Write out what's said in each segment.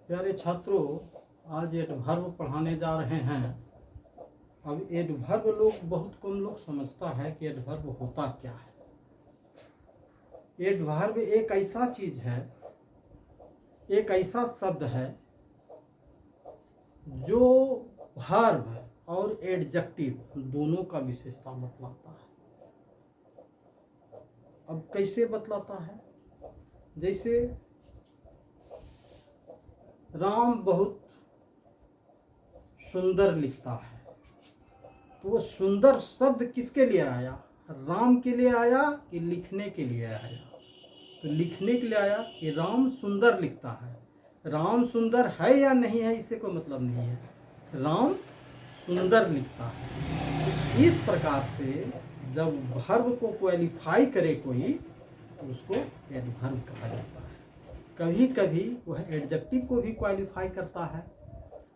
प्यारे छात्रों, आज एडवर्ब पढ़ाने जा रहे हैं। अब एडवर्ब लोग बहुत कम लोग समझता है कि एडवर्ब होता क्या है। एडवर्ब एक ऐसा चीज है, एक ऐसा शब्द है जो वर्ब और एडजेक्टिव दोनों का विशेषता बतलाता है। अब कैसे बतलाता है? जैसे राम बहुत सुंदर लिखता है, तो वो सुंदर शब्द किसके लिए आया? राम के लिए आया कि लिखने के लिए आया? तो लिखने के लिए आया कि राम सुंदर लिखता है। राम सुंदर है या नहीं है इससे कोई मतलब नहीं है, राम सुंदर लिखता है। तो इस प्रकार से जब वर्ब को क्वालिफाई करे कोई, तो उसको एडवर्ब कहा जाता है। कभी कभी वह एडजेक्टिव को भी क्वालिफाई करता है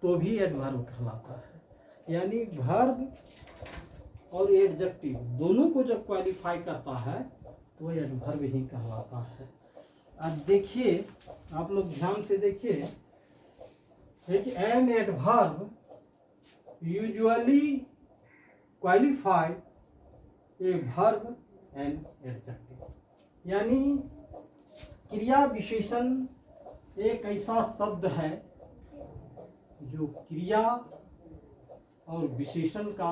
तो भी एडवर्ब कहलाता है। यानी वर्ब और एडजेक्टिव दोनों को जब क्वालिफाई करता है तो वह एडवर्ब ही कहलाता है। अब देखिए, आप लोग ध्यान से देखिए, an adverb usually qualify a verb and adjective. यानी क्रिया विशेषण एक ऐसा शब्द है जो क्रिया और विशेषण का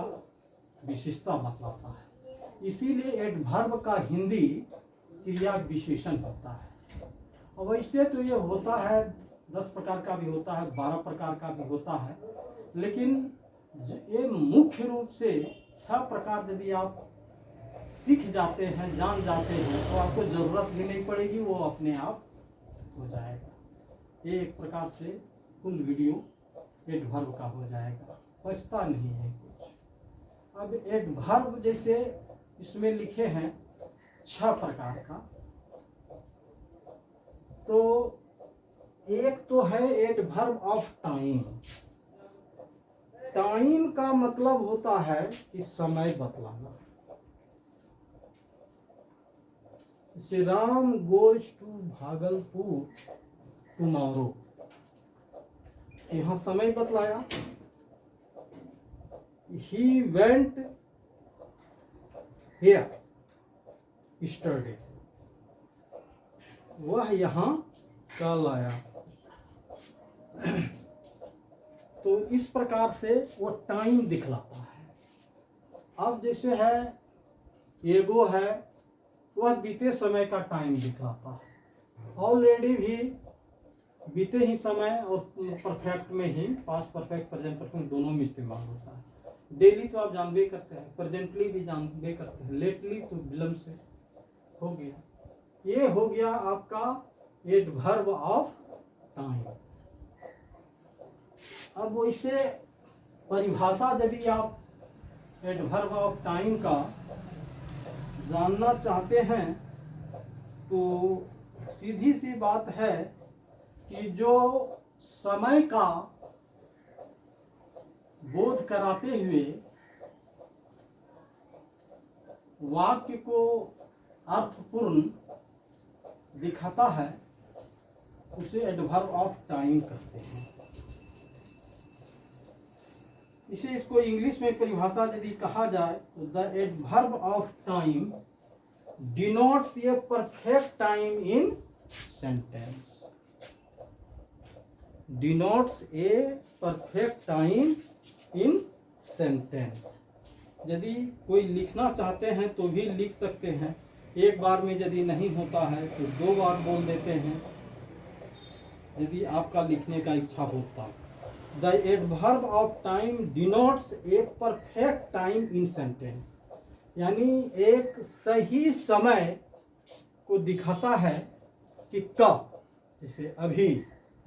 विशेषता बतलाता है। इसीलिए एडवर्ब का हिंदी क्रिया विशेषण होता है। और वैसे तो ये होता है 10 प्रकार का भी होता है, 12 प्रकार का भी होता है, लेकिन ये मुख्य रूप से 6 प्रकार यदि आप सीख जाते हैं, जान जाते हैं, तो आपको ज़रूरत भी नहीं पड़ेगी, वो अपने आप हो जाएगा। ये एक प्रकार से कुल वीडियो एडवर्ब का हो जाएगा, बचता नहीं है कुछ। अब एडवर्ब जैसे इसमें लिखे हैं 6 प्रकार का, तो एक तो है एडवर्ब ऑफ टाइम। टाइम का मतलब होता है कि समय बतलाना। Shri Ram goes to Bhagalpur tomorrow, यहाँ समय बतलाया। ही वेंट हियर यस्टरडे, वह यहाँ कल आया। तो इस प्रकार से वो टाइम दिखलाता है। अब जैसे है एगो है, वह बीते समय का टाइम दिखलाता है। ऑलरेडी भी बीते ही समय और परफेक्ट में ही, पास्ट परफेक्ट प्रेजेंट परफेक्ट दोनों में इस्तेमाल होता है। डेली तो आप जानबे करते हैं, प्रेजेंटली भी जानबे करते हैं, लेटली तो विलंब से हो गया। ये हो गया आपका एडवर्ब ऑफ टाइम। अब वैसे परिभाषा यदि आप एडवर्ब ऑफ टाइम का जानना चाहते हैं तो सीधी सी बात है कि जो समय का बोध कराते हुए वाक्य को अर्थपूर्ण दिखाता है, उसे एडवर्ब ऑफ टाइम कहते हैं। इसे इसको इंग्लिश में परिभाषा यदि कहा जाए तो the adverb of time denotes a perfect time in sentence. Denotes a perfect time in sentence. यदि कोई लिखना चाहते हैं तो भी लिख सकते हैं। एक बार में यदि नहीं होता है तो 2 बार बोल देते हैं, यदि आपका लिखने का इच्छा होता है। The adverb of time denotes a perfect time in sentence। यानी एक सही समय को दिखाता है कि कब, जैसे अभी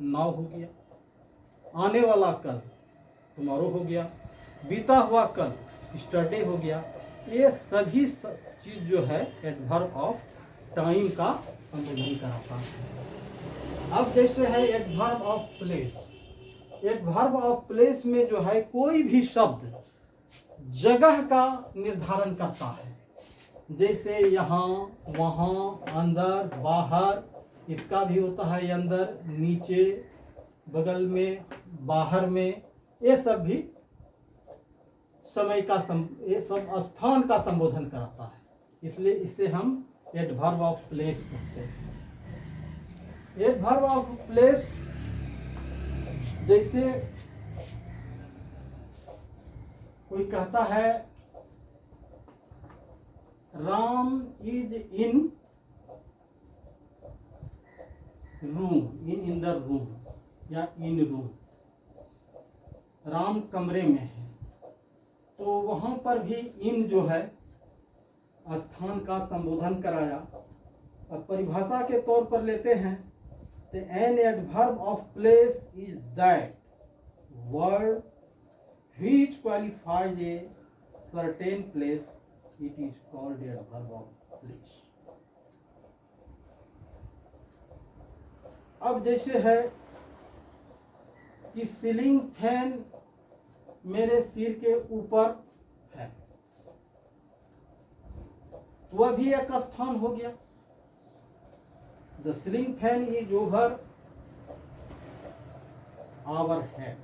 नाउ हो गया, आने वाला कल टुमारो हो गया, बीता हुआ कल यस्टरडे हो गया। ये सभी चीज जो है एडवर्ब ऑफ टाइम का संबोधन कराता है। अब जैसे है adverb of place. Adverb of place में जो है कोई भी शब्द जगह का निर्धारण करता है। जैसे यहाँ, वहाँ, अंदर, बाहर, इसका भी होता है अंदर, नीचे, बगल में, बाहर में, ये सब भी समय का ये सब स्थान का संबोधन कराता है, इसलिए इसे हम एडवर्ब ऑफ प्लेस कहते हैं। एडवर्ब ऑफ प्लेस जैसे कोई कहता है Ram is in room, in the room या इन रूम, राम कमरे में है, तो वहां पर भी इन जो है स्थान का संबोधन कराया। अब परिभाषा के तौर पर लेते हैं तो an adverb of place is that word which qualifies a certain place, it is called adverb of place। अब जैसे है कि सीलिंग फैन मेरे सिर के ऊपर है, तो वह भी एक स्थान हो गया। The ceiling fan is over our head,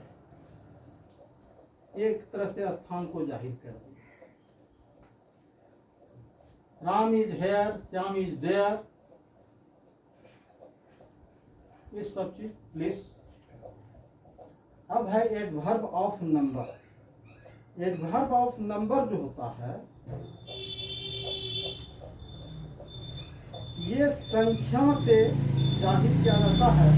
एक तरह से स्थान को जाहिर कर दिया। Ram is here, Shyam is there, ये सब चीज प्लेस। अब है adverb of number. Adverb of number जो होता है ये संख्या से जाहिर किया जाता है।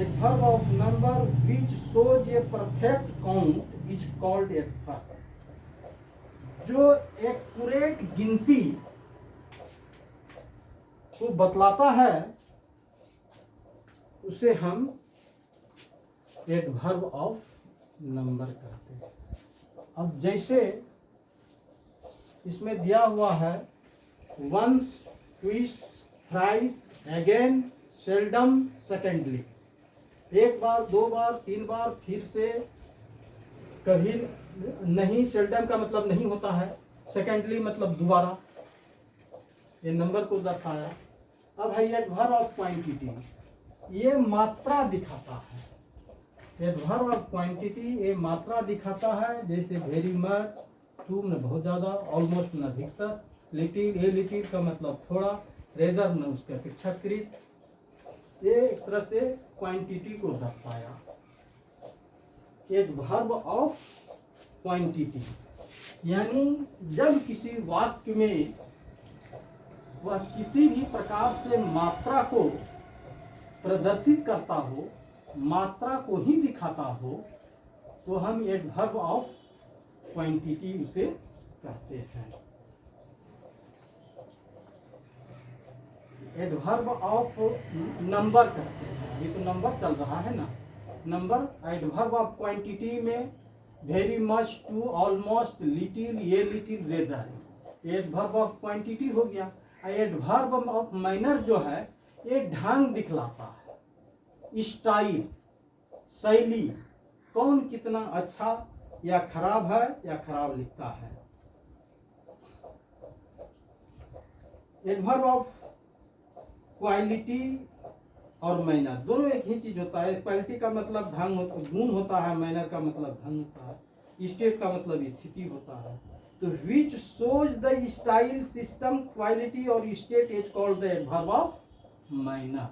Adverb of number which shows a perfect count is called adverb। जो एक्यूरेट गिनती को बतलाता है उसे हम एडवर्ब ऑफ नंबर कहते हैं। अब जैसे इसमें दिया हुआ है once, twice, thrice, again, seldom, secondly, एक बार, दो बार, तीन बार, फिर से, कभी नहीं। सेल्डम का मतलब नहीं होता है, सेकेंडली मतलब दोबारा, ये नंबर को दर्शाया। अब है एडवर्ब ऑफ क्वांटिटी, ये मात्रा दिखाता है। एडवर्ब ऑफ क्वांटिटी ये मात्रा दिखाता है, जैसे वेरी मच, टू में बहुत ज्यादा, ऑलमोस्ट में अधिकतर, लिटिल, ये लिटिल का मतलब थोड़ा, रेदर में उसके अपेक्षाकृत, ये एक तरह से क्वांटिटी को दर्शाया। एडवर्ब ऑफ क्वांटिटी यानी जब किसी वाक्य में वह किसी भी प्रकार से मात्रा को प्रदर्शित करता हो, मात्रा को ही दिखाता हो, तो हम एडवर्ब ऑफ क्वांटिटी उसे कहते हैं। एडवर्ब ऑफ नंबर कहते हैं, ये तो नंबर चल रहा है ना, नंबर। एडवर्ब ऑफ क्वांटिटी में very much, too, almost, little, ये little, rather, adverb of quantity हो गया। एडवर्ब ऑफ मैनर जो है ये ढंग दिखलाता है, स्टाइल, शैली, कौन कितना अच्छा या खराब है या खराब लिखता है। एडवर्ब ऑफ क्वालिटी और मैनर दोनों एक ही चीज होता है। क्वालिटी का मतलब ढंग, गुण होता है, मैनर का मतलब ढंग होता है, स्टेट का मतलब स्थिति होता है। तो which shows the style, system, quality और state is called the adverb of manner.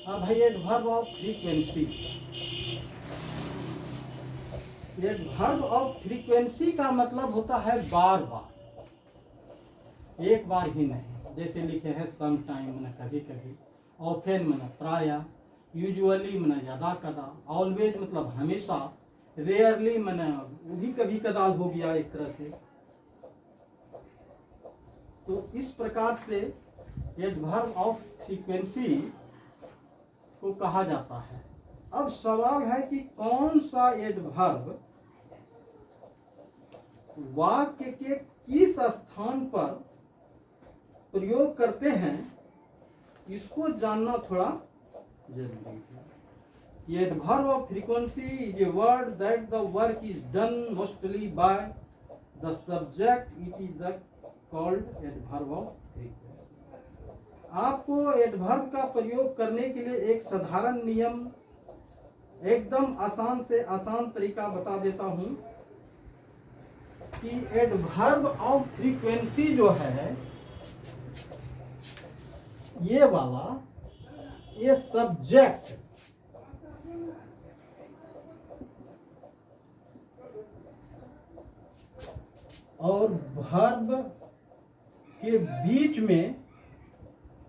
अब है adverb of frequency. Adverb of frequency का मतलब होता है बार बार, एक बार ही नहीं। जैसे लिखे हैं सम टाइम मना कभी कभी, ऑफेन मना प्रायः, यूजुअली मना ज्यादा कदा, ऑलवेज मतलब हमेशा, रेयरली मना वो भी कभी कदाल हो गया एक तरह से। तो इस प्रकार से एडवर्ब ऑफ फ्रीक्वेंसी को कहा जाता है। अब सवाल है कि कौन सा एडवर्ब वाक्य के किस स्थान पर प्रयोग करते हैं, इसको जानना थोड़ा जरूरी है। Adverb of frequency is a word that the work is done mostly by the subject, it is the called adverb of frequency. आपको एडवर्ब का प्रयोग करने के लिए एक साधारण नियम, एकदम आसान से आसान तरीका बता देता हूं कि एडवर्ब ऑफ फ्रीक्वेंसी जो है ये वाला, ये सब्जेक्ट और वर्ब के बीच में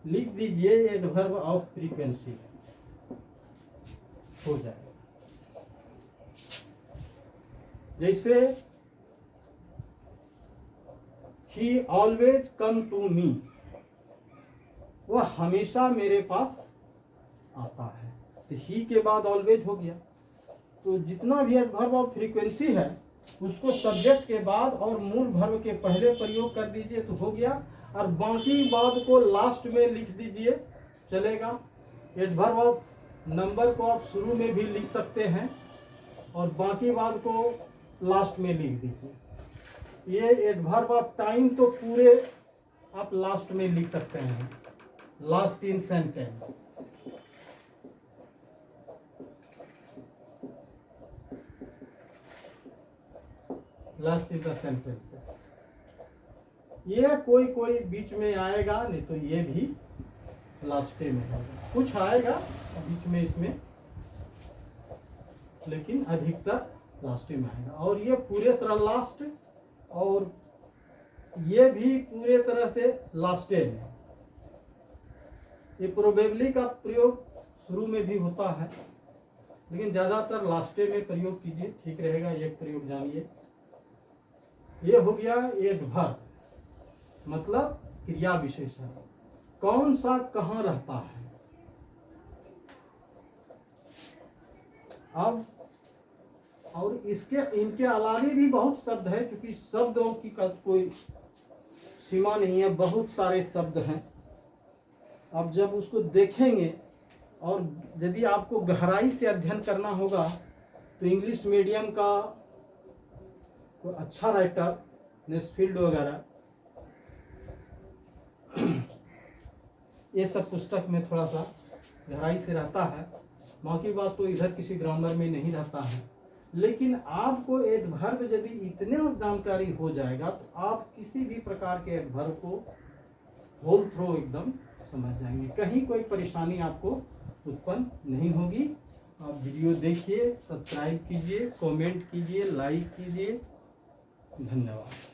लिख दीजिए एडवर्ब ऑफ फ्रीक्वेंसी, हो जाए। जैसे ही ऑलवेज कम टू मी, वह हमेशा मेरे पास आता है, तो ही के बाद ऑलवेज हो गया। तो जितना भी एडवर्ब ऑफ फ्रीक्वेंसी है उसको सब्जेक्ट के बाद और मूल वर्ब के पहले प्रयोग कर दीजिए तो हो गया, और बाकी बात को लास्ट में लिख दीजिए, चलेगा। एडवर्ब ऑफ नंबर को आप शुरू में भी लिख सकते हैं और बाकी बात को लास्ट में लिख दीजिए। ये एडवर्ब ऑफ टाइम तो पूरे आप लास्ट में लिख सकते हैं, last in sentence. Last in the sentences. ये कोई कोई बीच में आएगा, नहीं तो ये भी लास्ट में आएगा, कुछ आएगा बीच में इसमें, लेकिन अधिकतर लास्ट में आएगा। और ये पूरे तरह लास्ट, और ये भी पूरे तरह से लास्ट में। ये प्रोबेबली का प्रयोग शुरू में भी होता है, लेकिन ज़्यादातर लास्ट में प्रयोग कीजिए, ठीक रहेगा। एक प्रयोग जानिए। ये हो गया एडवर्ब, मतलब क्रिया विशेषण, कौन सा कहाँ रहता है। अब और इनके अलावे भी बहुत शब्द है, क्योंकि शब्दों की कोई सीमा नहीं है, बहुत सारे शब्द हैं। अब जब उसको देखेंगे और यदि आपको गहराई से अध्ययन करना होगा तो इंग्लिश मीडियम का कोई अच्छा राइटर, नेस्फील्ड वगैरह, ये सब पुस्तक में थोड़ा सा गहराई से रहता है। बाकी बात तो इधर किसी ग्रामर में नहीं रहता है। लेकिन आपको एडवर्ब यदि इतने जानकारी हो जाएगा तो आप किसी भी प्रकार के एडवर्ब को होल थ्रो एकदम समझ जाएंगे, कहीं कोई परेशानी आपको उत्पन्न नहीं होगी। आप वीडियो देखिए, सब्सक्राइब कीजिए, कमेंट कीजिए, लाइक कीजिए। धन्यवाद।